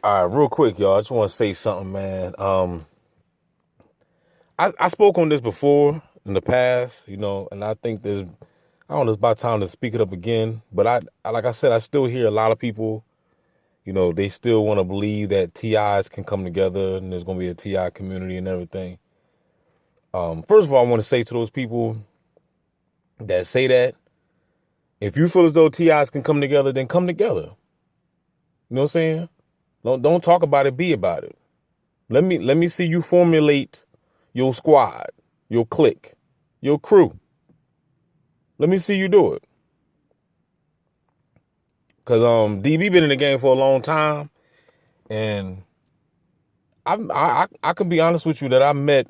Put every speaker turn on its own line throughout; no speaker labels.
All right, real quick, y'all. I just want to say something, man. I spoke on this before in the past, and I think I don't know, it's about time to speak it up again. But like I said, I still hear a lot of people, they still want to believe that TIs can come together and there's going to be a TI community and everything. First of all, I want to say to those people that say that, if you feel as though TIs can come together, then come together. You know what I'm saying? Don't talk about it, be about it. Let me see you formulate your squad, your clique, your crew. Let me see you do it. Cause DB been in the game for a long time, and I can be honest with you that I met,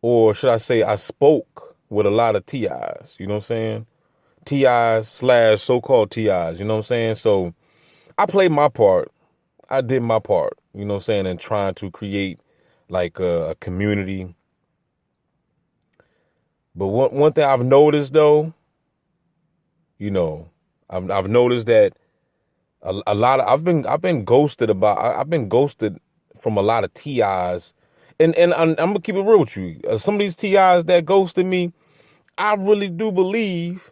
or should I say, I spoke with a lot of TIs. You know what I'm saying? TIs slash so-called TIs. You know what I'm saying? So I played my part. I did my part. You know what I'm saying? In trying to create like a community. But one thing I've noticed though, you know, I've noticed that a lot of I've been ghosted I've been ghosted from a lot of TIs, and I'm gonna keep it real with you. Some of these TIs that ghosted me, I really do believe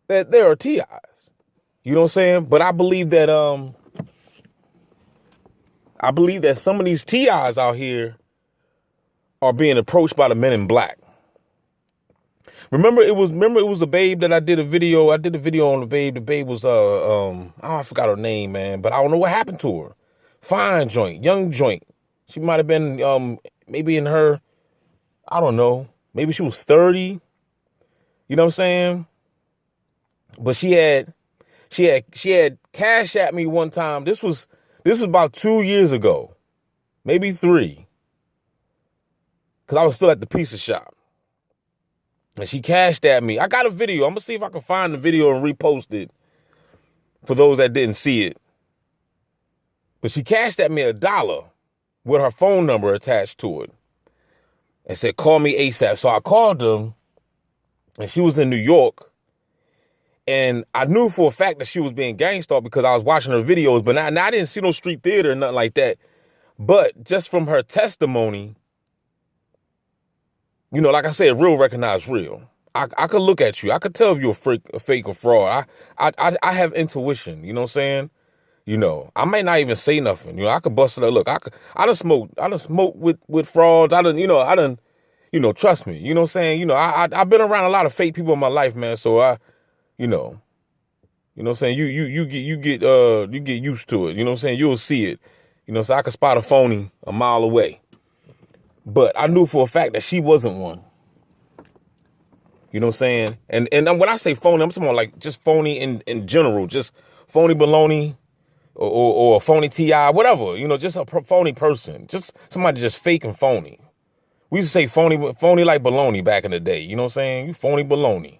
that there are TIs. You know what I'm saying? But I believe that some of these TIs out here are being approached by the men in black. Remember it was the babe that I did a video. I did a video on the babe. The babe was I forgot her name, man, but I don't know what happened to her. Fine joint, young joint. She might have been maybe in her, I don't know, maybe she was 30. You know what I'm saying? But she had cash at me one time. This was about 2 years ago, maybe three, because I was still at the pizza shop. And she cashed at me. I got a video. I'm gonna see if I can find the video and repost it for those that didn't see it. But she cashed at me $1 with her phone number attached to it and said, "Call me ASAP." So I called them, and she was in New York. And I knew for a fact that she was being gang stalked because I was watching her videos, but I didn't see no street theater or nothing like that. But just from her testimony, like I said, real recognize real. I could look at you. I could tell if you're a fake or fraud. I have intuition. You know what I'm saying? I might not even say nothing. I could bust it up. Look, I done smoked with frauds. Trust me. You know what I'm saying? I've been around a lot of fake people in my life, man. So you know, you know what I'm saying? You get used to it. You know what I'm saying? You'll see it. So I could spot a phony a mile away. But I knew for a fact that she wasn't one. You know what I'm saying? And when I say phony, I'm talking about like just phony in general, just phony baloney or a phony TI, whatever. Just a phony person, just somebody just fake and phony. We used to say phony like baloney back in the day. You know what I'm saying? You phony baloney.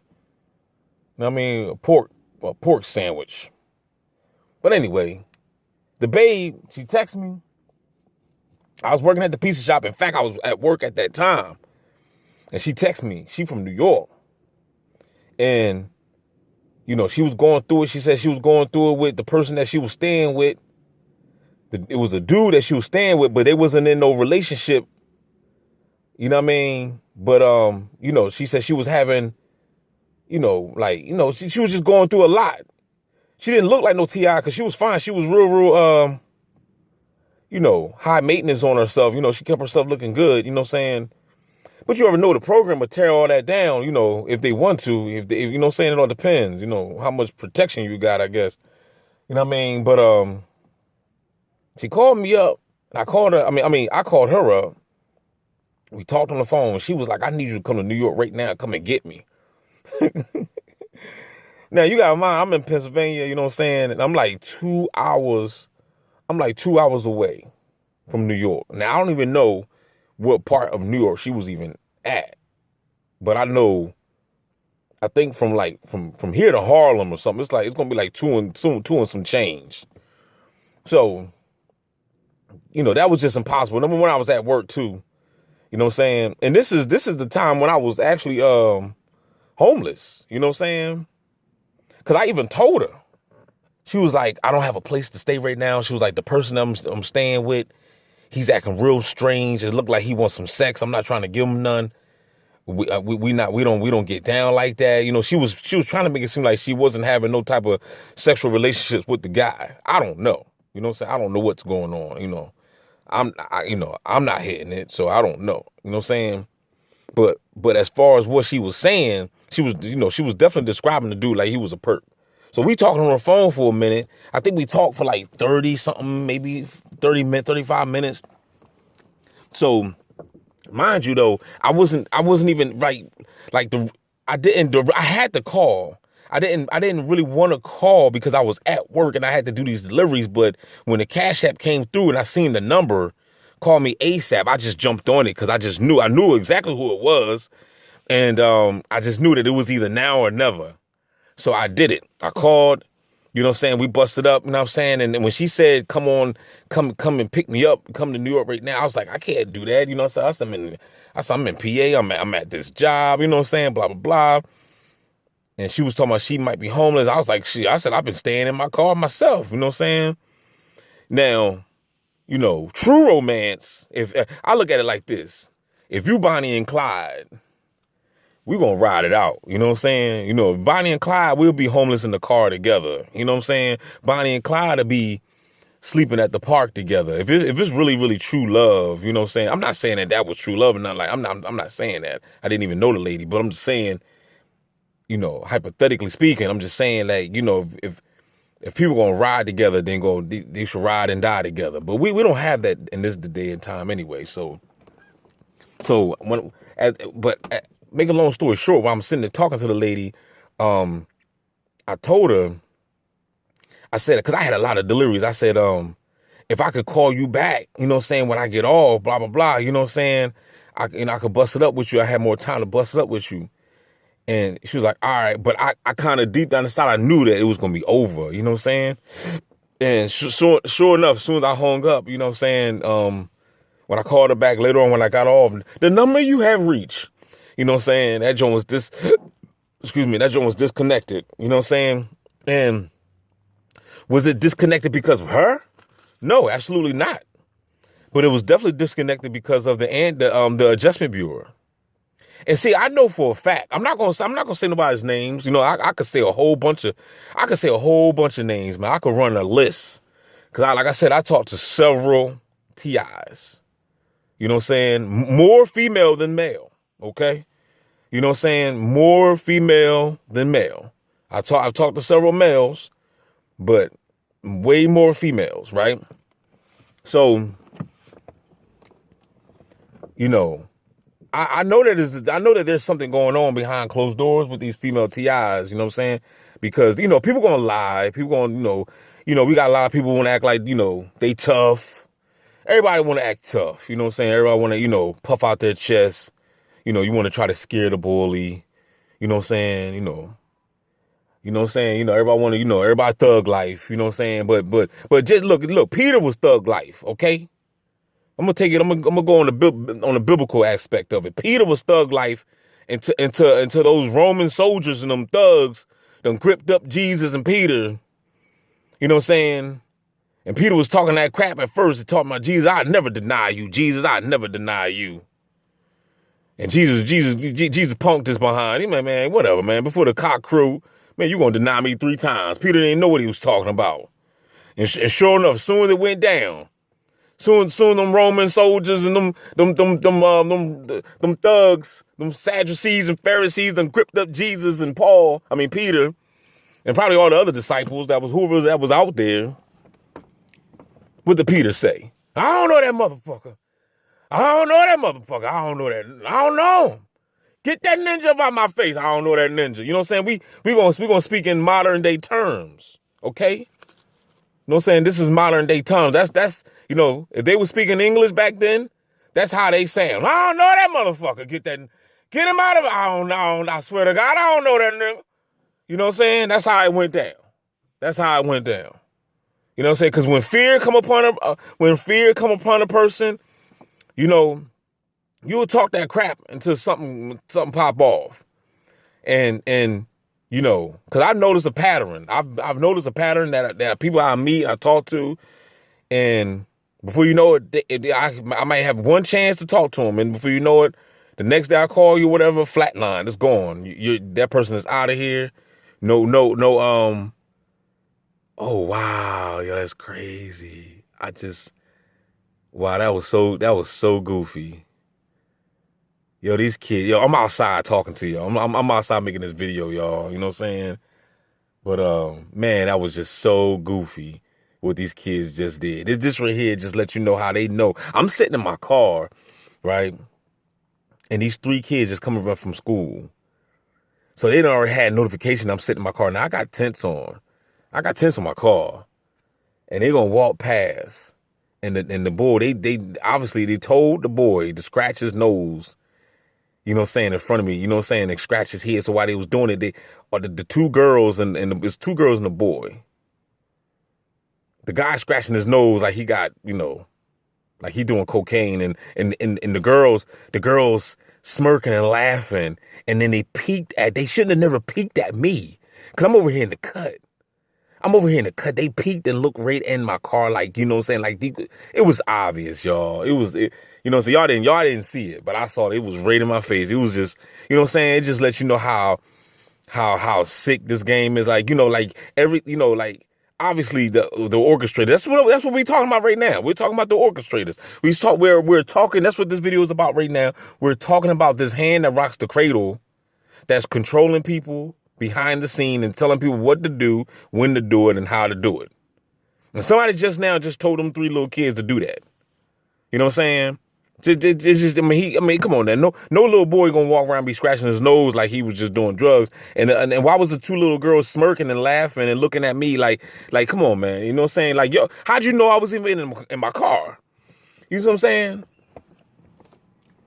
You know what I mean? A pork sandwich. But anyway, the babe, she texted me. I was working at the pizza shop. In fact, I was at work at that time. And she texted me. She from New York. And, she was going through it. She said she was going through it with the person that she was staying with. It was a dude that she was staying with, but they wasn't in no relationship. You know what I mean? But, she said she was having, she was just going through a lot. She didn't look like no TI because she was fine. She was real, high maintenance on herself. She kept herself looking good, you know what I'm saying? But you ever know the program will tear all that down, if they want to, if you know what I'm saying, it all depends, how much protection you got, I guess. You know what I mean? But she called me up and I called her. I called her up. We talked on the phone. She was like, "I need you to come to New York right now. Come and get me." Now you got in mind, I'm in Pennsylvania, you know what I'm saying? And I'm like 2 hours away from New York. Now I don't even know what part of New York she was even at. But I think from here to Harlem or something, it's gonna be like two and some change. So, that was just impossible. Number one, I was at work too. You know what I'm saying? And this is the time when I was actually homeless. You know what I'm saying? Cause I even told her. She was like, I don't have a place to stay right now. She was like, the person I'm staying with, he's acting real strange. It looked like he wants some sex. I'm not trying to give him none. We don't get down like that. You know, she was trying to make it seem like she wasn't having no type of sexual relationships with the guy. I don't know. You know what I'm saying? I don't know what's going on. You know, I'm not hitting it, so I don't know. You know what I'm saying? But as far as what she was saying, she was definitely describing the dude like he was a perp. So we talking on the phone for a minute. I think we talked for like 30 something, maybe 35 minutes. So mind you though, I wasn't even right. Like I had to call. I didn't really want to call because I was at work and I had to do these deliveries. But when the Cash App came through and I seen the number, call me ASAP, I just jumped on it because I knew exactly who it was. And I just knew that it was either now or never. So I did it. I called, you know what I'm saying? We busted up, you know what I'm saying? And when she said, come and pick me up, come to New York right now, I was like, I can't do that. You know what I'm saying? I'm in PA, I'm at this job, you know what I'm saying? Blah, blah, blah. And she was talking about she might be homeless. I was like, I said, I've been staying in my car myself, you know what I'm saying? Now, you know, true romance, if I look at it like this, if you Bonnie and Clyde, we gonna ride it out. You know what I'm saying? You know, Bonnie and Clyde, we'll be homeless in the car together. You know what I'm saying? Bonnie and Clyde will be sleeping at the park together. If it's really, really true love, you know what I'm saying? I'm not saying that was true love, and I'm not saying that. I didn't even know the lady, but I'm just saying, you know, hypothetically speaking, I'm just saying that, you know, if people gonna ride together, then they should ride and die together. But we don't have that in this day and time anyway. So make a long story short, while I'm sitting there talking to the lady, I told her, I said, because I had a lot of deliveries. I said, if I could call you back, you know what I'm saying, when I get off, blah, blah, blah, you know what I'm saying, I could bust it up with you. I had more time to bust it up with you. And she was like, all right, but I kind of deep down inside, I knew that it was going to be over, you know what I'm saying? And sure enough, as soon as I hung up, you know what I'm saying, when I called her back later on when I got off, the number you have reached, you know what I'm saying, that joint was disconnected, you know what I'm saying? And was it disconnected because of her? No, absolutely not. But it was definitely disconnected because of the adjustment bureau. And see, I know for a fact, I'm not gonna say nobody's names. You know, I could say a whole bunch of names, man. I could run a list. Cause like I said, I talked to several TIs. You know what I'm saying? More female than male. Okay. You know what I'm saying? More female than male. I've talked to several males, but way more females, right? So, you know, I know that there's something going on behind closed doors with these female TIs, you know what I'm saying? Because, you know, people gonna lie, people gonna, we got a lot of people want to act like, you know, they tough. Everybody want to act tough, you know what I'm saying? Everybody want to, you know, puff out their chest. You know, you want to try to scare the bully, you know what I'm saying? You know what I'm saying? You know, everybody want to, everybody thug life, you know what I'm saying? But just look, Peter was thug life, okay? I'm gonna go on the biblical aspect of it. Peter was thug life into those Roman soldiers and them thugs done gripped up Jesus and Peter. You know what I'm saying? And Peter was talking that crap at first. He talking about Jesus, I'd never deny you. Jesus, I'd never deny you. And Jesus punked his behind him. Man, whatever, man. Before the cock crew, man, you gonna deny me 3 times. Peter didn't know what he was talking about. And sure enough, as soon as it went down, soon them Roman soldiers and them thugs, them Sadducees and Pharisees, them gripped up Jesus and Peter, and probably all the other disciples whoever that was out there. What did Peter say? I don't know that motherfucker. I don't know. Get that ninja up out my face. I don't know that ninja. You know what I'm saying? We gonna speak in modern day terms. Okay? You know what I'm saying? This is modern day terms. That's you know, if they were speaking English back then, that's how they sound. I don't know that motherfucker. Get him out of it. I don't know. I swear to God, I don't know that nigga. You know what I'm saying? That's how it went down. You know what I'm saying? Because when fear come upon a person, you know, you will talk that crap until something pop off. And You know, because I noticed a pattern. I've noticed a pattern that people I meet, I talk to, and before you know it, I might have one chance to talk to them, and before you know it, the next day I call you, whatever, flatline, it's gone. That person is out of here. No, no, no. Oh wow, yo, that's crazy. Wow, that was so goofy. Yo, these kids, yo, I'm outside talking to you. I'm outside making this video, y'all. You know what I'm saying? But man, that was just so goofy what these kids just did. This right here just let you know how they know. I'm sitting in my car, right? And these three kids just coming from school. So they done already had notification I'm sitting in my car. Now I got tents on. I got tents on my car. And they gonna walk past. And the boy, they obviously they told the boy to scratch his nose, you know what I'm saying, in front of me, you know what I'm saying, and scratch his head. So while they was doing it, the two girls and it's two girls and a boy. The guy scratching his nose like he got, you know, like he doing cocaine, and the girls smirking and laughing, and then they shouldn't have never peeked at me. Cause I'm over here in the cut. They peeked and looked right in my car, like, you know what I'm saying? Like, it was obvious, y'all. You know, so y'all didn't see it, but I saw it. It was right in my face. It was just, you know what I'm saying? It just lets you know how sick this game is. Like, you know, like like obviously the orchestrator. That's what we're talking about right now. We're talking about the orchestrators. We're talking. That's what this video is about right now. We're talking about this hand that rocks the cradle, that's controlling people behind the scene and telling people what to do, when to do it, and how to do it. And somebody just told them three little kids to do that. You know what I'm saying? It's just, I mean, come on, now. No little boy gonna walk around and be scratching his nose like he was just doing drugs. And why was the two little girls smirking and laughing and looking at me like, come on, man? You know what I'm saying? Like, yo, how'd you know I was even in my car? You know what I'm saying?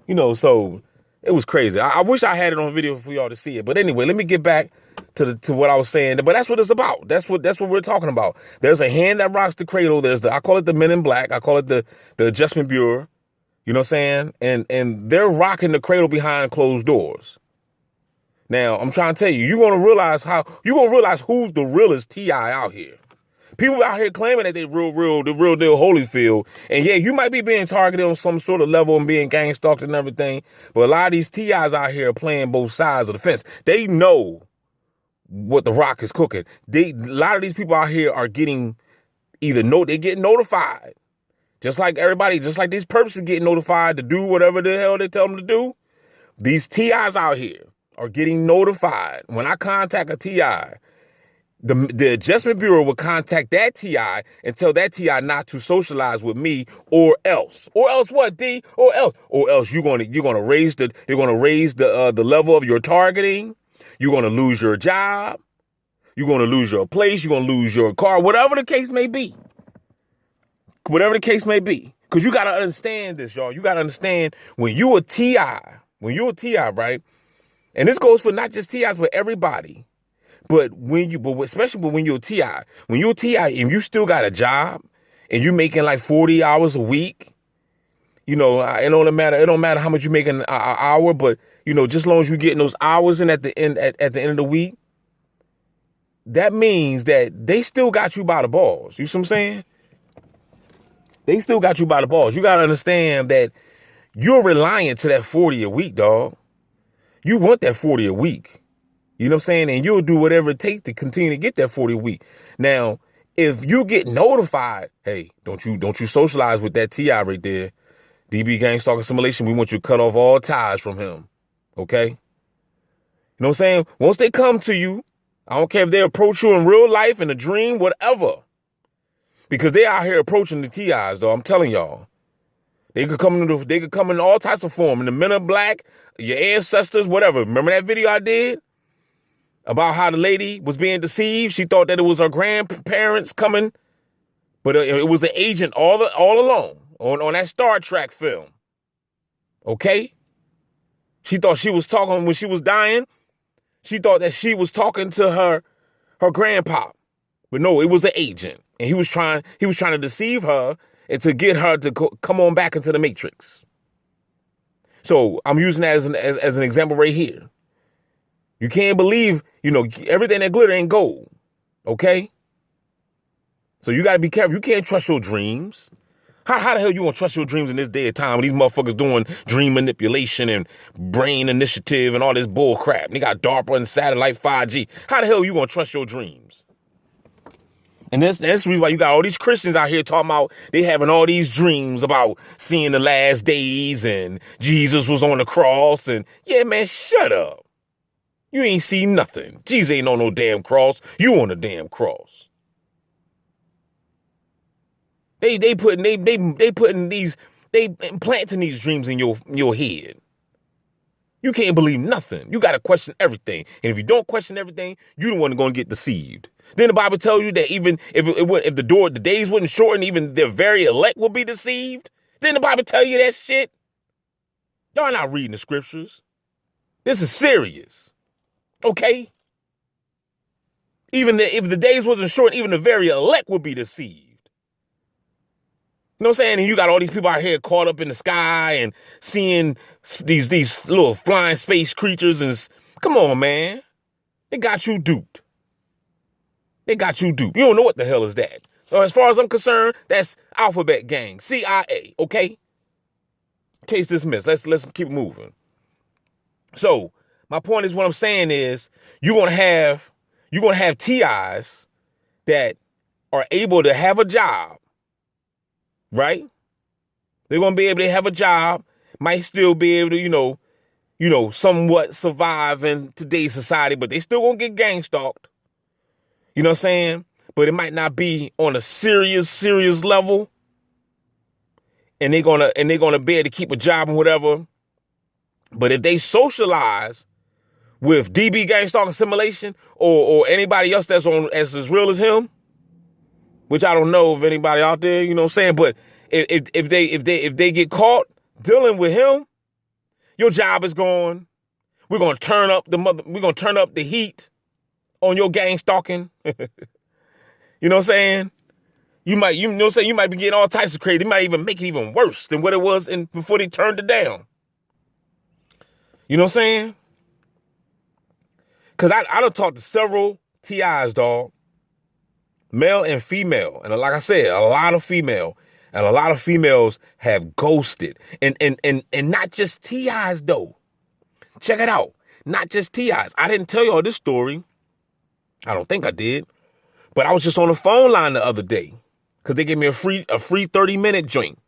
You know, so it was crazy. I wish I had it on video for y'all to see it. But anyway, let me get back to what I was saying. But that's what it's about. That's what we're talking about. There's a hand that rocks the cradle. I call it the Men in Black. I call it the Adjustment Bureau. You know what I'm saying? And they're rocking the cradle behind closed doors. Now, I'm trying to tell you, you're gonna realize who's the realest T.I. out here. People out here claiming that they the real deal Holyfield. And yeah, you might be being targeted on some sort of level and being gang stalked and everything. But a lot of these T.I.s out here are playing both sides of the fence. They know what the Rock is cooking. A lot of these people out here are getting they get notified. Just like everybody, just like these perps are getting notified to do whatever the hell they tell them to do. These T.I.s out here are getting notified. When I contact a T.I., the Adjustment Bureau will contact that T.I. and tell that T.I. not to socialize with me, or else what, D? Or else you're gonna raise the level of your targeting. You're gonna lose your job. You're gonna lose your place. You're gonna lose your car. Whatever the case may be. Because you got to understand this, y'all. You got to understand when you're a T.I., right? And this goes for not just T.I.s, but everybody. But especially when you're a T.I., and you still got a job and you're making like 40 hours a week, you know, it don't matter how much you make an hour, but, you know, just as long as you're getting those hours in at the end of the week, that means that they still got you by the balls. You see what I'm saying? They still got you by the balls. You got to understand that you're reliant to that 40 a week, dog. You want that 40 a week. You know what I'm saying? And you'll do whatever it takes to continue to get that 40 a week. Now, if you get notified, hey, don't you socialize with that T.I. right there. DB Gang Stalk Assimilation, we want you to cut off all ties from him. Okay? You know what I'm saying? Once they come to you, I don't care if they approach you in real life, in a dream, whatever. Because they out here approaching the T.I.s, though. I'm telling y'all. They could come in all types of form. In the Men in Black, your ancestors, whatever. Remember that video I did? About how the lady was being deceived? She thought that it was her grandparents coming. But it was the agent all along on that Star Trek film. Okay? She thought she was talking when she was dying. She thought that she was talking to her grandpa. But no, it was an agent. And he was trying to deceive her and to get her to come on back into the Matrix. So I'm using that as an example right here. You can't believe, everything that glitter ain't gold. Okay? So you got to be careful. You can't trust your dreams. How the hell you gonna trust your dreams in this day and time when these motherfuckers doing dream manipulation and brain initiative and all this bull crap? And they got DARPA and satellite 5G. How the hell you gonna trust your dreams? And that's the reason why you got all these Christians out here talking about they having all these dreams about seeing the last days and Jesus was on the cross. And yeah, man, shut up. You ain't seen nothing. Jesus ain't on no damn cross. You on the damn cross. They implanting these dreams in your head. You can't believe nothing. You got to question everything. And if you don't question everything, you the one going to get deceived. Then the Bible tells you that even if the days wouldn't shorten, even the very elect will be deceived. Then the Bible tell you that shit. Y'all not reading the scriptures. This is serious. Okay? If the days wasn't short, even the very elect would be deceived. You know what I'm saying? And you got all these people out here caught up in the sky and seeing these little flying space creatures. And come on, man. They got you duped. They got you duped. You don't know what the hell is that. So as far as I'm concerned, that's Alphabet Gang, CIA, okay? Case dismissed. Let's keep moving. So my point is, what I'm saying is you're gonna have TIs that are able to have a job. Right? They're going to be able to have a job, might still be able to, somewhat survive in today's society, but they still going to get gang stalked. You know what I'm saying? But it might not be on a serious level. And they're going to be able to keep a job and whatever. But if they socialize with DB gang stalk assimilation or anybody else that's on as real as him, which I don't know of anybody out there, you know what I'm saying? But if they get caught dealing with him, your job is gone. We're gonna turn up the heat on your gang stalking. You know what I'm saying? You might be getting all types of crazy. They might even make it even worse than what it was before they turned it down. You know what I'm saying? Cause I done talked to several TIs, dog. Male and female. And like I said, a lot of females have ghosted. And not just TIs though. Check it out. Not just TIs. I didn't tell y'all this story. I don't think I did. But I was just on the phone line the other day. Because they gave me a free 30-minute joint.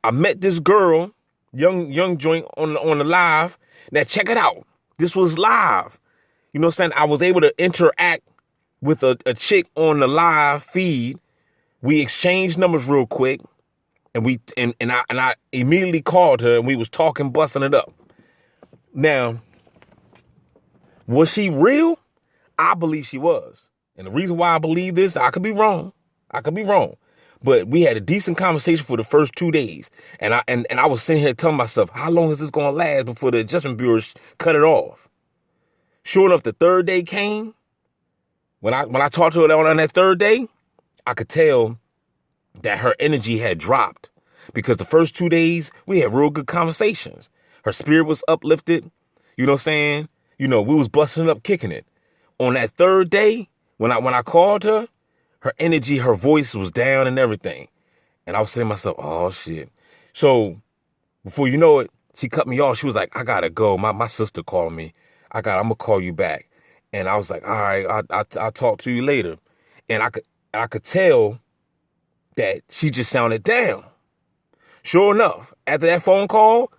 I met this girl, young joint on the live. Now check it out. This was live. You know what I'm saying? I was able to interact with a chick on the live feed. We exchanged numbers real quick, and I immediately called her, and we was talking, busting it up. Now, was she real? I believe she was. And the reason why I believe this, I could be wrong. But we had a decent conversation for the first 2 days. And I was sitting here telling myself, how long is this going to last before the Adjustment Bureau cut it off? Sure enough, the third day came. When I talked to her on that third day, I could tell that her energy had dropped because the first 2 days we had real good conversations. Her spirit was uplifted. You know what I'm saying? We was busting up, kicking it. On that third day, when I called her, her energy, her voice was down and everything. And I was saying to myself, oh shit. So before you know it, she cut me off. She was like, I gotta go. My sister called me. I'm gonna call you back. And I was like, all right, I'll talk to you later. And I could tell that she just sounded down. Sure enough, after that phone call,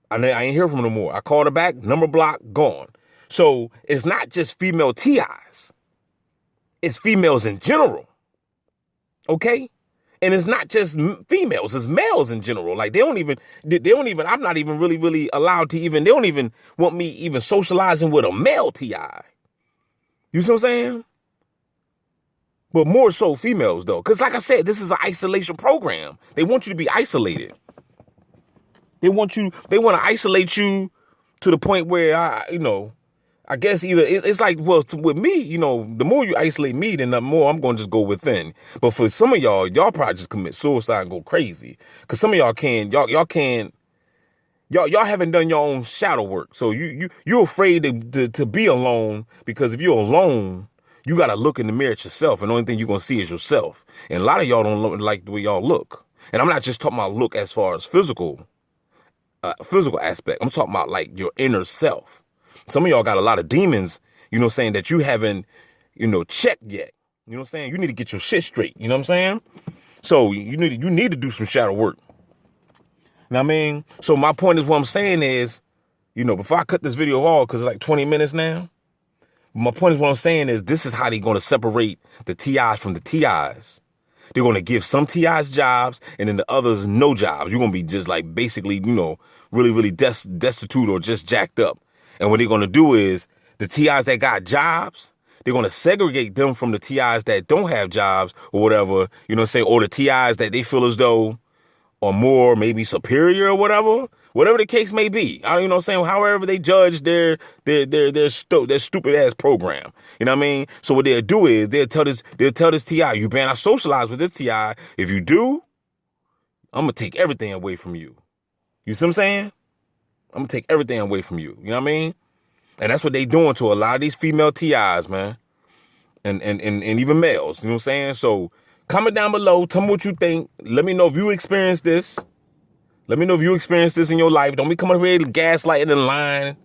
I ain't hear from her no more. I called her back, number block, gone. So it's not just female TIs. It's females in general. Okay? And it's not just females, it's males in general. Like they don't even, I'm not even really allowed to they don't even want me even socializing with a male TI. You see what I'm saying? But more so females though. Cause like I said, this is an isolation program. They want you to be isolated. They want to isolate you to the point where I guess either it's like, well, with me, the more you isolate me, then the more I'm going to just go within. But for some of y'all probably just commit suicide and go crazy. Because some of y'all can't Y'all haven't done your own shadow work. So you're afraid to be alone, because if you're alone, you got to look in the mirror at yourself, and the only thing you're going to see is yourself. And a lot of y'all don't look like the way y'all look. And I'm not just talking about look as far as physical aspect. I'm talking about like your inner self. Some of y'all got a lot of demons, saying, that you haven't, checked yet. You know what I'm saying? You need to get your shit straight. You know what I'm saying? So you need to do some shadow work. You know what I mean? So my point is, what I'm saying is, before I cut this video off, because it's like 20 minutes now, my point is, what I'm saying is, this is how they're going to separate the TIs from the TIs. They're going to give some TIs jobs, and then the others no jobs. You're going to be just like basically, really, really destitute or just jacked up. And what they're going to do is, the TIs that got jobs, they're going to segregate them from the TIs that don't have jobs or whatever, or the TIs that they feel as though are more maybe superior or whatever the case may be. I don't, however they judge their stupid ass program. You know what I mean? So what they'll do is they'll tell this TI, you better not socialize with this TI. If you do, I'm going to take everything away from you. You see what I'm saying? I'm going to take everything away from you. You know what I mean? And that's what they doing to a lot of these female TIs, man. And even males, you know what I'm saying? So comment down below. Tell me what you think. Let me know if you experienced this. Let me know if you experienced this in your life. Don't be coming here gaslighting and lying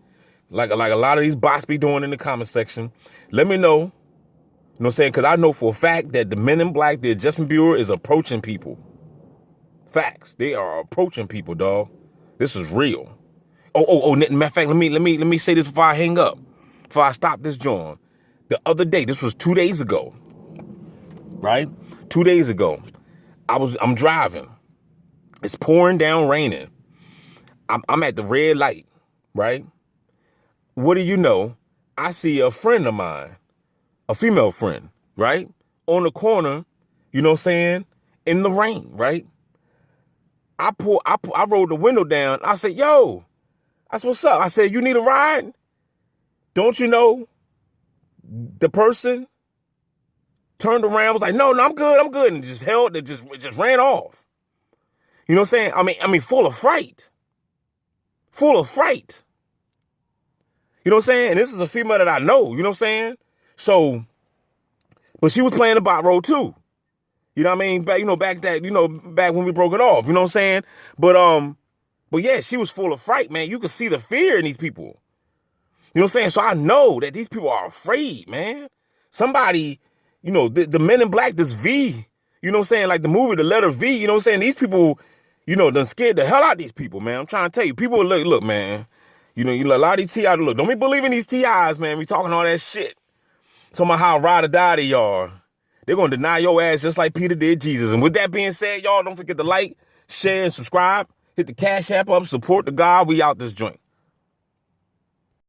like a lot of these bots be doing in the comment section. Let me know. You know what I'm saying? Because I know for a fact that the Men in Black, the Adjustment Bureau, is approaching people. Facts. They are approaching people, dog. This is real. Matter of fact, let me say this before I hang up. Before I stop this joint. The other day, this was 2 days ago. Right? 2 days ago. I'm driving. It's pouring down, raining. I'm at the red light, right? What do you know? I see a friend of mine, a female friend, right? On the corner, you know what I'm saying? In the rain, right? I rolled the window down. I said, yo, that's what's up. I said, you need a ride? Don't you know? The person turned around, was like, no, I'm good. And just just ran off. You know what I'm saying? I mean, full of fright. Full of fright. You know what I'm saying? And this is a female that I know, you know what I'm saying? So, but she was playing the bot role too. You know what I mean? Back when we broke it off, you know what I'm saying? But yeah, she was full of fright, man. You could see the fear in these people. You know what I'm saying? So I know that these people are afraid, man. Somebody, the Men in Black, this V, you know what I'm saying? Like the movie, the letter V, you know what I'm saying? These people, done scared the hell out of these people, man. I'm trying to tell you, people look, man. A lot of these TIs, look, don't be believing these TIs, man. We talking all that shit. Talking about how ride or die they are. They're going to deny your ass just like Peter did Jesus. And with that being said, y'all, don't forget to like, share, and subscribe. Hit the Cash App up, support the God. We out this joint.